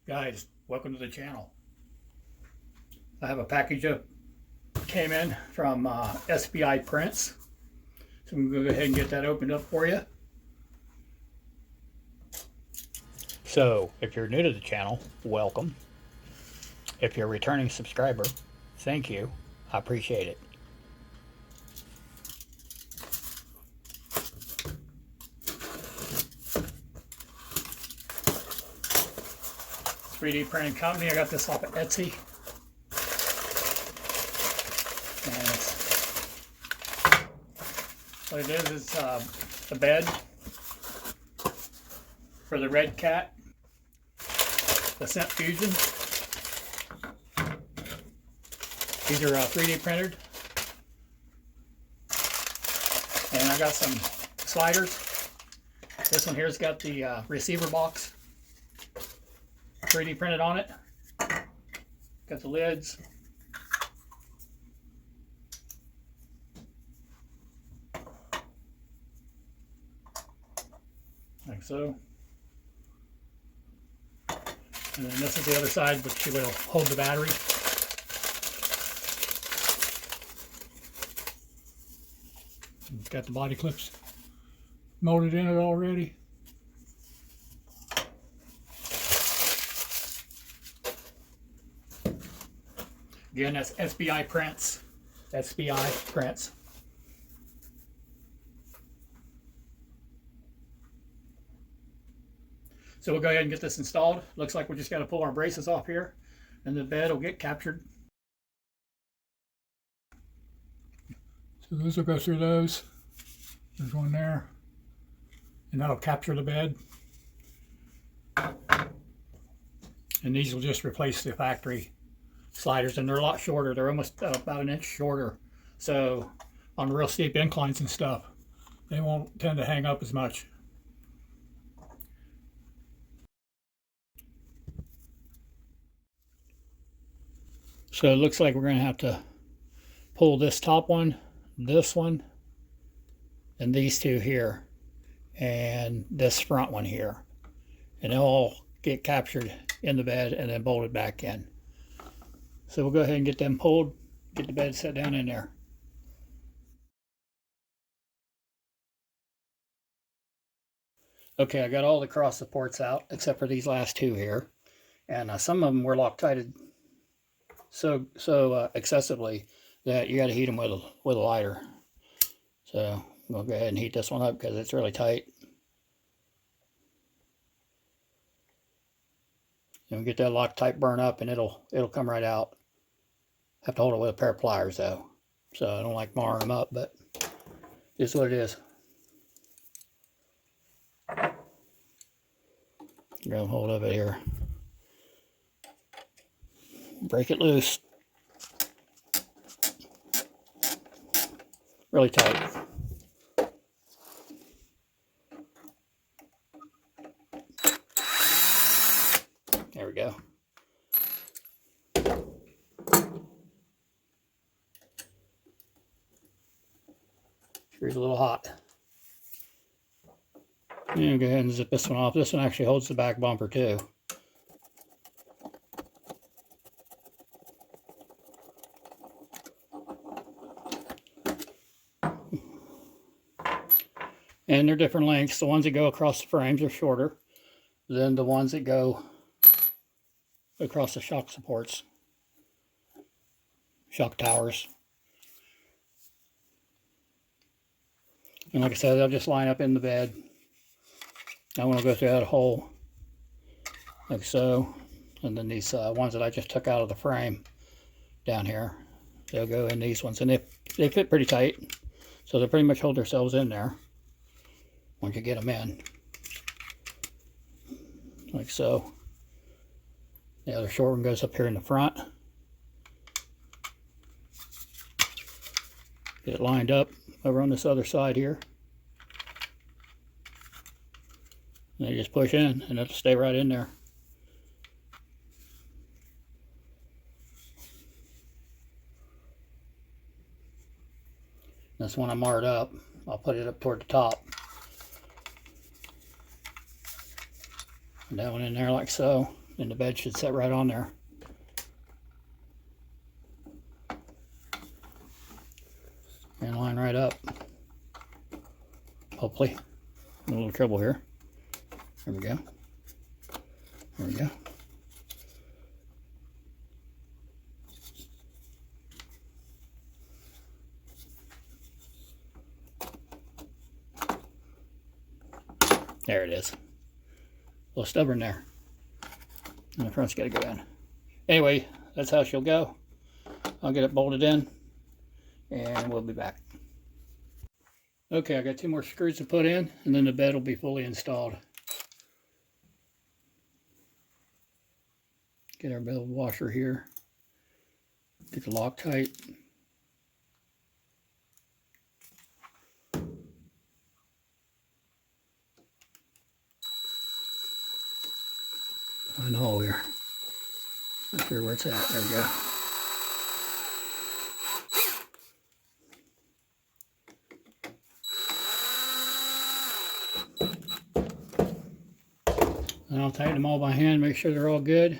Guys, welcome to the channel. I have a package that came in from SBI Prints. So I'm going to go ahead and get that opened up for you. So, if you're new to the channel, welcome. If you're a returning subscriber, thank you. I appreciate it. It's 3D printing company. I got this off of Etsy. And what it is a bed for the Redcat Ascent Fusion. These are 3D printed. And I got some sliders. This one here's got the receiver box 3D printed on it. Got the lids. Like so. And then this is the other side, which will hold the battery. It's got the body clips molded in it already. Again, that's SBI Prints. SBI Prints. So we'll go ahead and get this installed. Looks like we just got to pull our braces off here, and the bed will get captured. So those will go through those. There's one there, and that'll capture the bed. And these will just replace the factory sliders, and they're a lot shorter. They're almost about an inch shorter. So on real steep inclines and stuff, they won't tend to hang up as much. So it looks like we're going to have to pull this top one, this one, and these two here, and this front one here. And they'll all get captured in the bed and then bolted back in. So we'll go ahead and get them pulled, get the bed set down in there. Okay, I got all the cross supports out except for these last two here. And some of them were Loctited so excessively that you got to heat them with a lighter. So we'll go ahead and heat this one up because it's really tight. And we'll get that Loctite burn up, and it'll come right out. Have to hold it with a pair of pliers though, so I don't like marring them up, but it's what it is. Grab hold of it here. Break it loose. Really tight. There we go. Screw's a little hot. And go ahead and zip this one off. This one actually holds the back bumper too. And they're different lengths. The ones that go across the frames are shorter than the ones that go across the shock supports, shock towers. And like I said, they'll just line up in the bed. I want to go through that hole like so. And then these ones that I just took out of the frame down here, they'll go in these ones. And they fit pretty tight, so they pretty much hold themselves in there once you get them in. Like so. The other short one goes up here in the front. Get it lined up over on this other side here. And you just push in and it'll stay right in there. This one I marred up. I'll put it up toward the top. And that one in there like so. and the bed should set right on there. And line right up. Hopefully. A little trouble here. There we go. There we go. There it is. A little stubborn there. And the front's got to go in. Anyway, that's how she'll go. I'll get it bolted in and we'll be back. Okay, I got 2 more screws to put in and then the bed will be fully installed. Get our bed washer here. Get the Loctite. Find the hole here. Not sure where it's at. There we go. And I'll tighten them all by hand, make sure they're all good.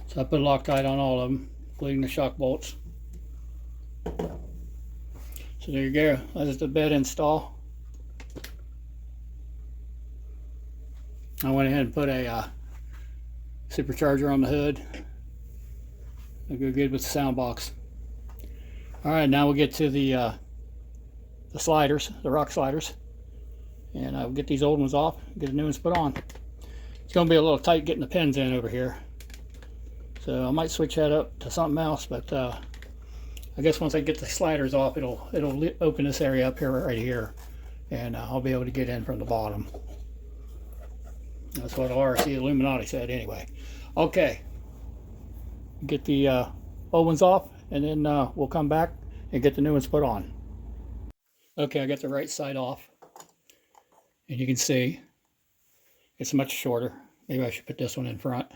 So I put Loctite on all of them, including the shock bolts. So there you go, that is the bed install. I went ahead and put a supercharger on the hood. It'll go good with the sound box. Alright, now we'll get to the sliders, the rock sliders. And I'll get these old ones off, get the new ones put on. It's going to be a little tight getting the pins in over here. So I might switch that up to something else, but I guess once I get the sliders off, it'll open this area up here, right here, and I'll be able to get in from the bottom. That's what RC Illuminati said anyway. Okay, get the old ones off, and then we'll come back and get the new ones put on. Okay, I got the right side off, and you can see it's much shorter. Maybe I should put this one in front.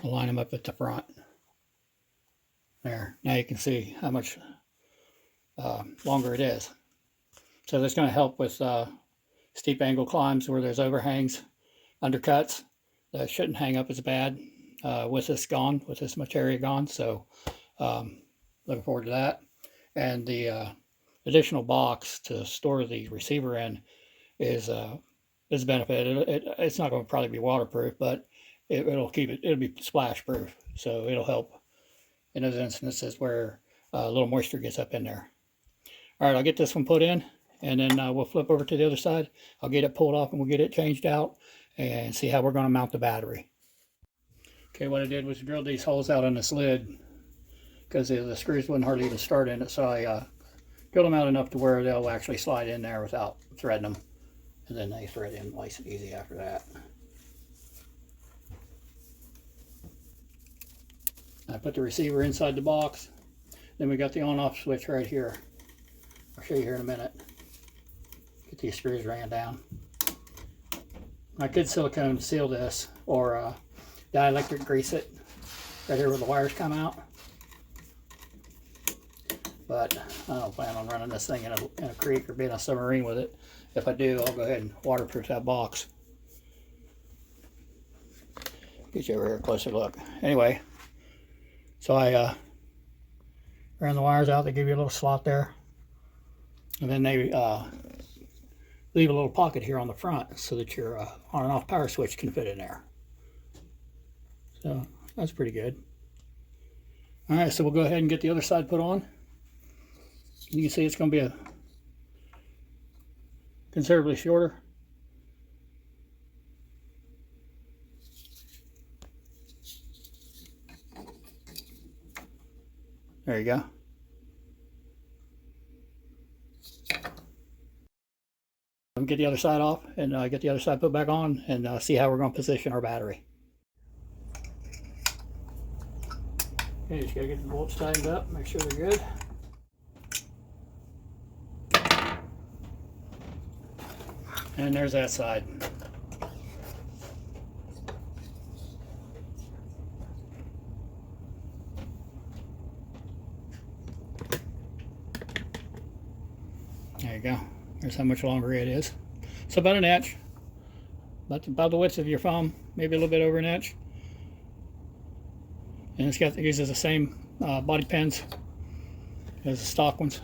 I'll line them up at the front. There, now you can see how much longer it is. So that's going to help with steep angle climbs where there's overhangs, undercuts. That shouldn't hang up as bad with this gone, with this much area gone. So looking forward to that. And the additional box to store the receiver in is a benefit. It's not going to probably be waterproof, but it'll keep it. It'll be splash proof, so it'll help in those instances where a little moisture gets up in there. All right, I'll get this one put in, and then we'll flip over to the other side. I'll get it pulled off, and we'll get it changed out and see how we're going to mount the battery. Okay, what I did was drill these holes out on this lid because the screws wouldn't hardly even start in it, so I drilled them out enough to where they'll actually slide in there without threading them, and then they thread in nice and easy after that. I put the receiver inside the box. Then we got the on-off switch right here. I'll show you here in a minute. Get these screws ran down. I could silicone seal this or dielectric grease it right here where the wires come out. But I don't plan on running this thing in a creek or being a submarine with it. If I do, I'll go ahead and waterproof that box. Get you over here a closer look. Anyway. So I ran the wires out. They give you a little slot there. And then they leave a little pocket here on the front so that your on and off power switch can fit in there. So that's pretty good. All right, so we'll go ahead and get the other side put on. You can see it's going to be a considerably shorter. There you go. Get the other side off and get the other side put back on and see how we're going to position our battery. Okay, just got to get the bolts tightened up, make sure they're good. And there's that side. There you go. There's how much longer it is. So about an inch. About the width of your thumb, maybe a little bit over an inch. And it uses the same body pins as the stock ones.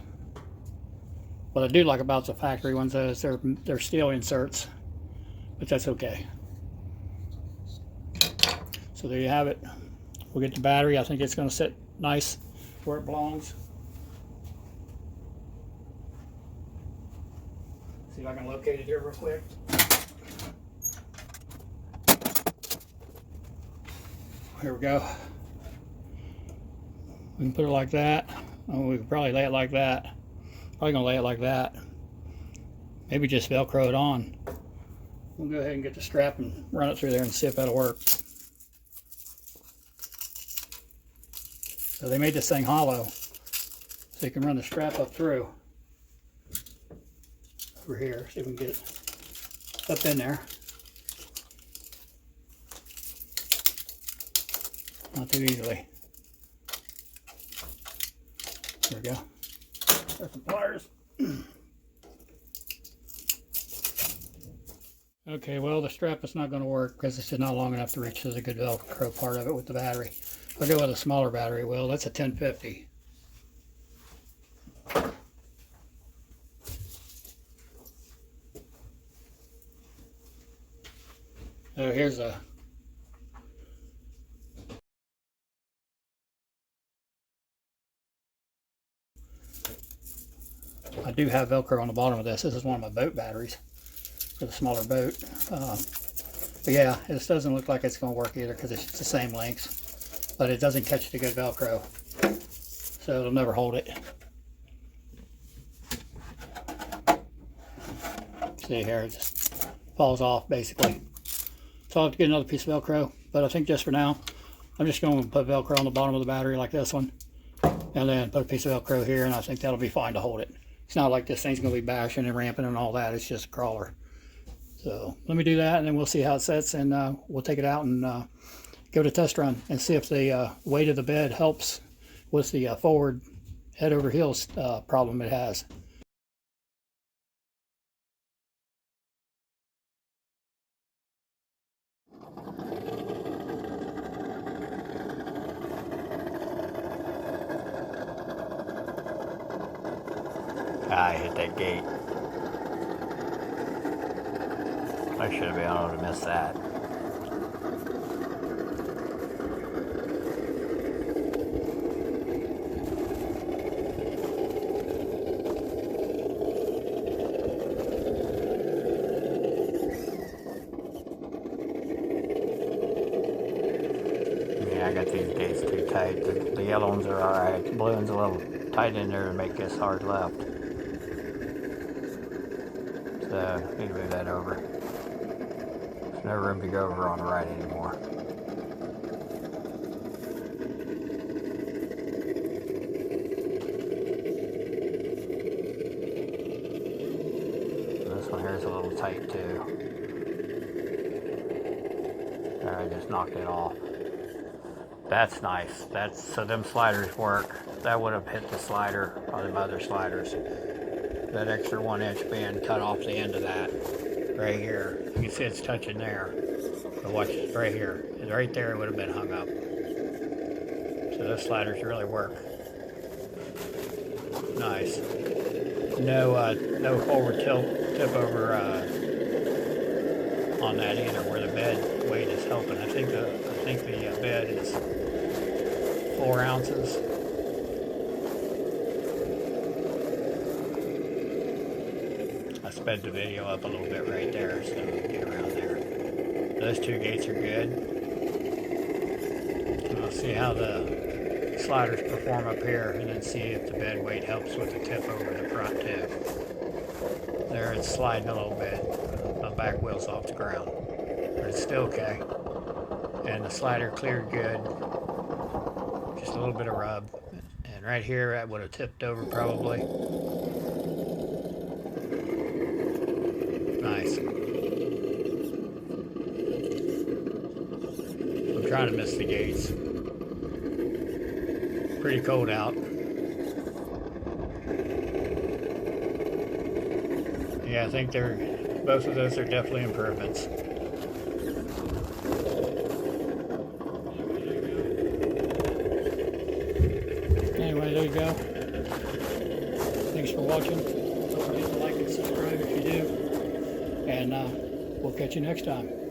What I do like about the factory ones is they're steel inserts, but that's okay. So there you have it. We'll get the battery. I think it's going to sit nice where it belongs. See if I can locate it here real quick. Here we go. We can put it like that. Oh, we could probably lay it like that. Probably gonna lay it like that. Maybe just Velcro it on. We'll go ahead and get the strap and run it through there and see if that'll work. So they made this thing hollow, so you can run the strap up through. Over here, see if we can get it up in there. Not too easily. There we go. There's some pliers. Okay, well, the strap is not going to work because it's just not long enough to reach to the good Velcro part of it with the battery. I'll go with a smaller battery. Well, that's a 1050. Oh, here's a I do have Velcro on the bottom of this. This is one of my boat batteries for the smaller boat. But yeah, this doesn't look like it's going to work either because it's the same length, but it doesn't catch the good Velcro, so it'll never hold it. See here, it just falls off basically. So I'll have to get another piece of Velcro, but I think just for now, I'm just going to put Velcro on the bottom of the battery like this one, and then put a piece of Velcro here, and I think that'll be fine to hold it. It's not like this thing's going to be bashing and ramping and all that. It's just a crawler. So let me do that, and then we'll see how it sets, and we'll take it out and give it a test run and see if the weight of the bed helps with the forward head over heels problem it has. I hit that gate. I should have been able to miss that. Yeah, I got these gates too tight. The yellow ones are alright. The blue one's a little tight in there to make this hard left. So, need to move that over. There's no room to go over on the right anymore. This one here is a little tight too. There, I just knocked it off. That's nice. So them sliders work. That would have hit the slider or the other sliders. That extra 1-inch band cut off the end of that right here. You can see it's touching there. But watch it right here. Right there it would have been hung up. So those sliders really work. Nice. No forward tip over on that either, where the bed weight is helping. I think the bed is 4 ounces. I sped the video up a little bit right there so we can get around there. Those two gates are good. And I'll see how the sliders perform up here and then see if the bed weight helps with the tip over the front too. There it's sliding a little bit. My back wheel's off the ground. But it's still okay. And the slider cleared good. Just a little bit of rub. And right here I would have tipped over probably. Nice. I'm trying to miss the gates. Pretty cold out. Yeah, I think both of those are definitely improvements. Anyway, there you go. Thanks for watching. Don't forget to like and subscribe if you do. And we'll catch you next time.